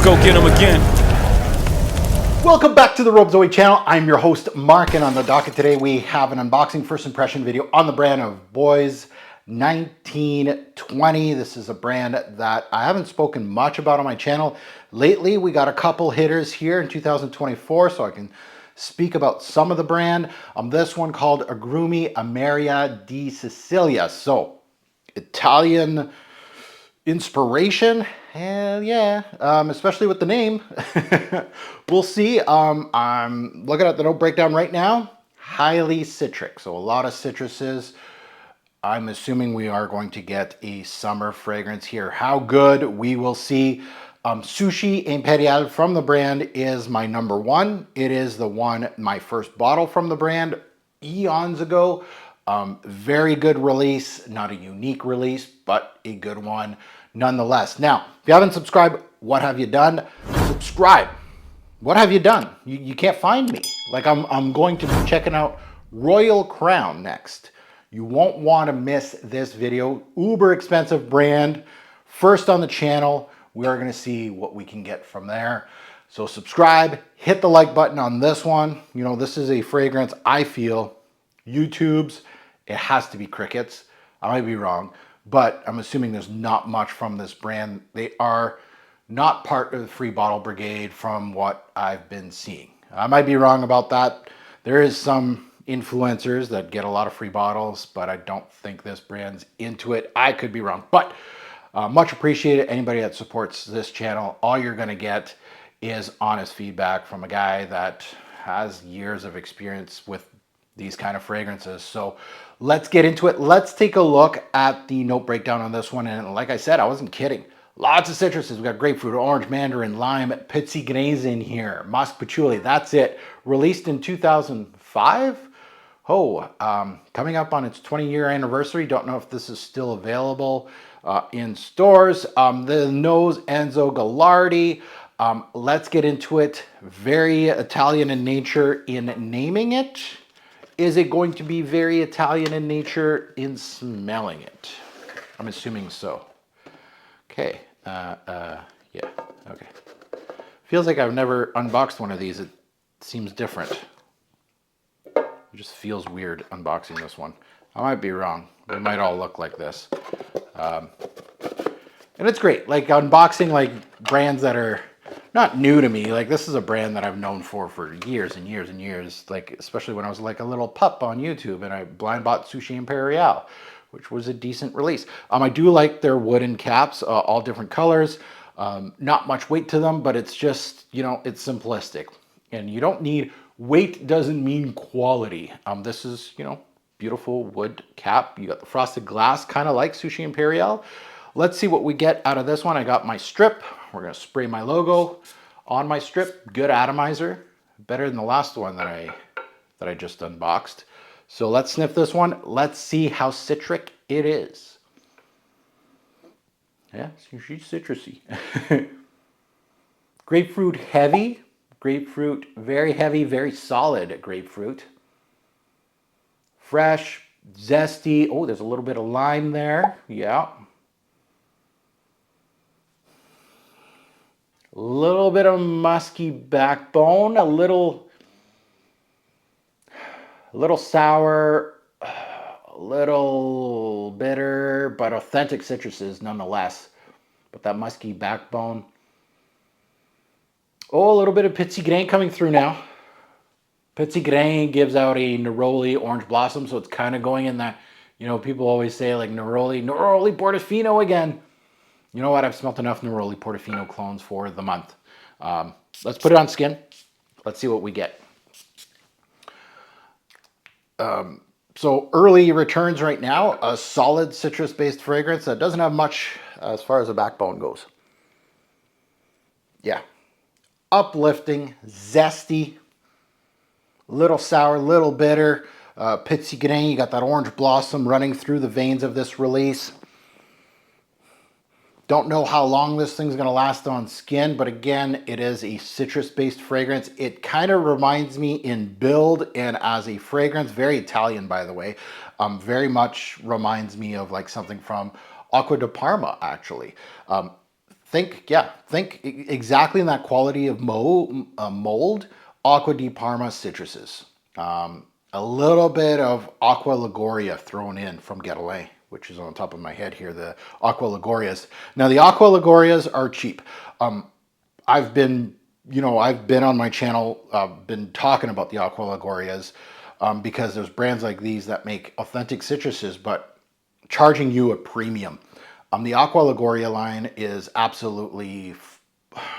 go get them again. Welcome back to the Robe Zoe channel. I'm your host, Mark, and on the docket today we have an unboxing first impression video on the brand of Bois 1920. This is a brand that I haven't spoken much about on my channel. Lately, we got a couple hitters here in 2024, so I can speak about some of the brand. This one called Agrumi Amaria Di Sicilia. So, Italian inspiration, and yeah, especially with the name. We'll see. I'm looking at the note breakdown right now. Highly citric, so a lot of citruses. I'm assuming we are going to get a summer fragrance here. How good, we will see. Sushi Imperial from the brand is my number one. It is the one, my first bottle from the brand eons ago. Very good release, not a unique release, but a good one nonetheless. Now, if you haven't subscribed, what have you done? Subscribe. What have you done? You can't find me. Like I'm going to be checking out Royal Crown next. You won't want to miss this video. Uber expensive brand, first on the channel. We are going to see what we can get from there. So subscribe, hit the like button on this one. You know, this is a fragrance I feel YouTube's, it has to be crickets. I might be wrong, but I'm assuming there's not much from this brand. They are not part of the free bottle brigade from what I've been seeing. I might be wrong about that. There is some influencers that get a lot of free bottles, but I don't think this brand's into it. I could be wrong, but much appreciated. Anybody that supports this channel, all you're gonna get is honest feedback from a guy that has years of experience with these kind of fragrances. So let's get into it. Let's take a look at the note breakdown on this one. And like I said, I wasn't kidding. Lots of citruses. We got grapefruit, orange, mandarin, lime, petit grains in here, musk, patchouli. That's it. Released in 2005. Coming up on its 20-year anniversary. Don't know if this is still available in stores. The nose, Enzo Gallardi. Let's get into it. Very Italian in nature in naming it. Is it going to be very Italian in nature in smelling it? I'm assuming so. Okay. Yeah. Okay. Feels like I've never unboxed one of these. It seems different. It just feels weird unboxing this one. I might be wrong. They might all look like this. And it's great. Like unboxing like brands that are not new to me. Like this is a brand that I've known for years and years and years. Like especially when I was like a little pup on YouTube and I blind bought Sushi Imperial, which was a decent release. I do like their wooden caps, all different colors. Not much weight to them, but it's just, you know, it's simplistic. And you don't need, weight doesn't mean quality. This is, you know, beautiful wood cap. You got the frosted glass, kind of like Sushi Imperial. Let's see what we get out of this one. I got my strip. We're gonna spray my logo on my strip. Good atomizer, better than the last one that I just unboxed. So let's sniff this one. Let's see how citric it is. Yeah, she's citrusy. Grapefruit heavy. Grapefruit very heavy, very solid grapefruit. Fresh, zesty. Oh, there's a little bit of lime there. Yeah. A little bit of musky backbone, a little sour, a little bitter, but authentic citruses nonetheless. But that musky backbone. Oh, a little bit of petit grain coming through now. Petit grain gives out a neroli orange blossom, so it's kind of going in that, you know, people always say like neroli Portofino again. You know what? I've smelt enough Neroli Portofino clones for the month. Let's put it on skin. Let's see what we get. So early returns right now. A solid citrus-based fragrance that doesn't have much as far as the backbone goes. Yeah. Uplifting, zesty, little sour, little bitter. Petit grain, you got that orange blossom running through the veins of this release. Don't know how long this thing's going to last on skin, but again, it is a citrus-based fragrance. It kind of reminds me in build and as a fragrance, very Italian, by the way, very much reminds me of like something from Acqua Di Parma, actually. think exactly in that quality of mold, Acqua Di Parma citruses. A little bit of Aqua Allegoria thrown in from Getaway, which is on top of my head here, the Aqua Allegorias. Now the Aqua Allegorias are cheap. I've been on my channel, been talking about the Aqua Allegorias because there's brands like these that make authentic citruses, but charging you a premium. The Aqua Allegoria line is absolutely,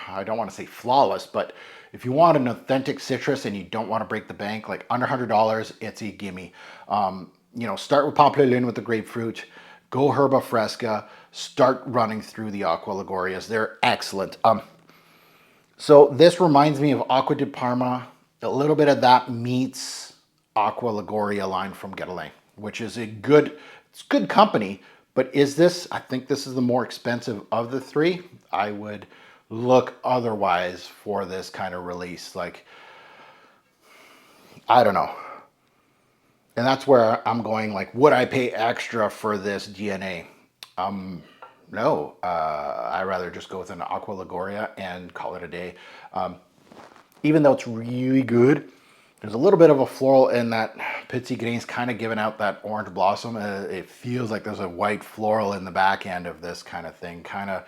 I don't want to say flawless, but if you want an authentic citrus and you don't want to break the bank, like under $100, it's a gimme. Start with Poplar Lune with the grapefruit, go Herba Fresca, start running through the Aqua Allegorias. They're excellent. So this reminds me of Acqua Di Parma. A little bit of that meets Aqua Allegoria line from Getaway, which is it's good company. But I think this is the more expensive of the three. I would look otherwise for this kind of release. Like, I don't know. And that's where I'm going, like, would I pay extra for this DNA? No, I'd rather just go with an Aqua Allegoria and call it a day. Even though it's really good, there's a little bit of a floral in that Petit Grain's kind of giving out that orange blossom. It feels like there's a white floral in the back end of this kind of thing. Kind of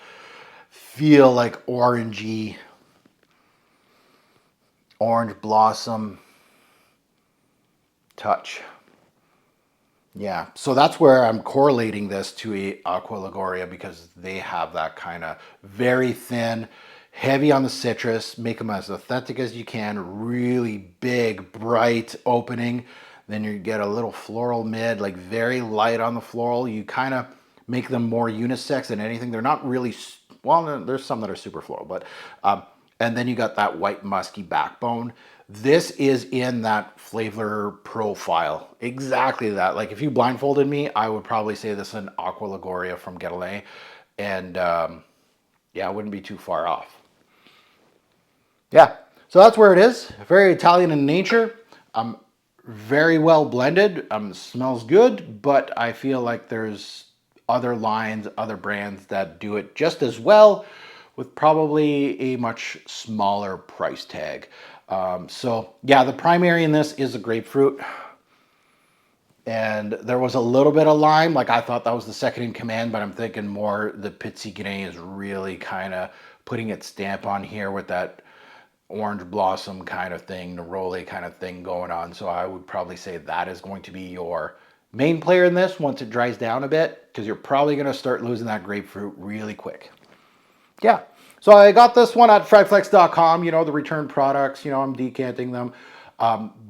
feel like orangey, orange blossom touch. Yeah, so that's where I'm correlating this to a Aqua Allegoria because they have that kind of very thin, heavy on the citrus, make them as authentic as you can, really big, bright opening. Then you get a little floral mid, like very light on the floral. You kind of make them more unisex than anything. They're not really, well, there's some that are super floral, but, and then you got that white musky backbone. This is in that flavor profile, exactly that. Like if you blindfolded me, I would probably say this is an Aqua Allegoria from Getaway, and yeah, I wouldn't be too far off. Yeah, so that's where it is. Very Italian in nature. Very well blended. Smells good, but I feel like there's other lines, other brands that do it just as well with probably a much smaller price tag. So yeah, the primary in this is a grapefruit. And there was a little bit of lime. Like I thought that was the second in command, but I'm thinking more the Petit Grain is really kind of putting its stamp on here with that orange blossom kind of thing, neroli kind of thing going on. So I would probably say that is going to be your main player in this once it dries down a bit, because you're probably going to start losing that grapefruit really quick. Yeah. So I got this one at fragflex.com, the return products, I'm decanting them.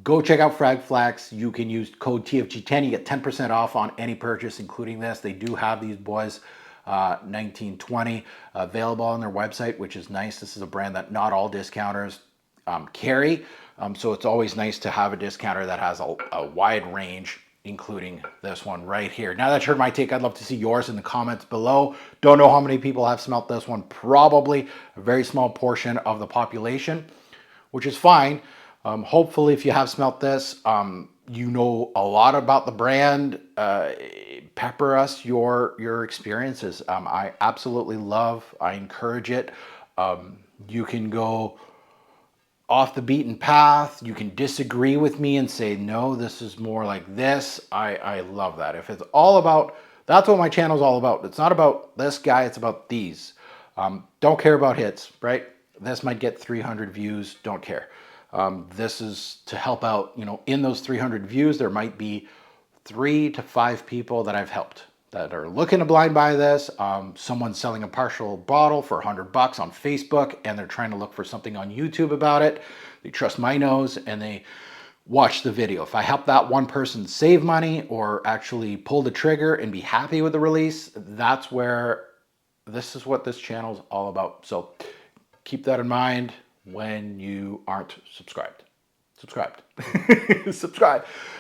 Go check out Fragflex. You can use code TFG10. You get 10% off on any purchase, including this. They do have these Bois 1920 available on their website, which is nice. This is a brand that not all discounters carry. So it's always nice to have a discounter that has a wide range, including this one right here. Now that you heard my take, I'd love to see yours in the comments below. Don't know how many people have smelt this one. Probably a very small portion of the population, which is fine. Hopefully, if you have smelt this, you know a lot about the brand. Pepper us your experiences. I absolutely I encourage it. You can go off the beaten path. You can disagree with me and say, no, this is more like this. I love that. If it's all about, that's what my channel is all about. It's not about this guy, it's about these. Don't care about hits, right? This might get 300 views, don't care. This is to help out, in those 300 views, there might be 3 to 5 people that I've helped that are looking to blind buy this. Someone's selling a partial bottle for $100 on Facebook, and they're trying to look for something on YouTube about it. They trust my nose and they watch the video. If I help that one person save money or actually pull the trigger and be happy with the release, that's where this is what this channel is all about. So keep that in mind when you aren't subscribed. Subscribe.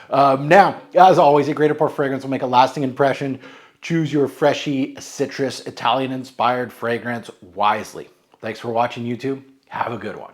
Now, as always, a great pour fragrance will make a lasting impression. Choose your freshy, citrus, Italian-inspired fragrance wisely. Thanks for watching, YouTube. Have a good one.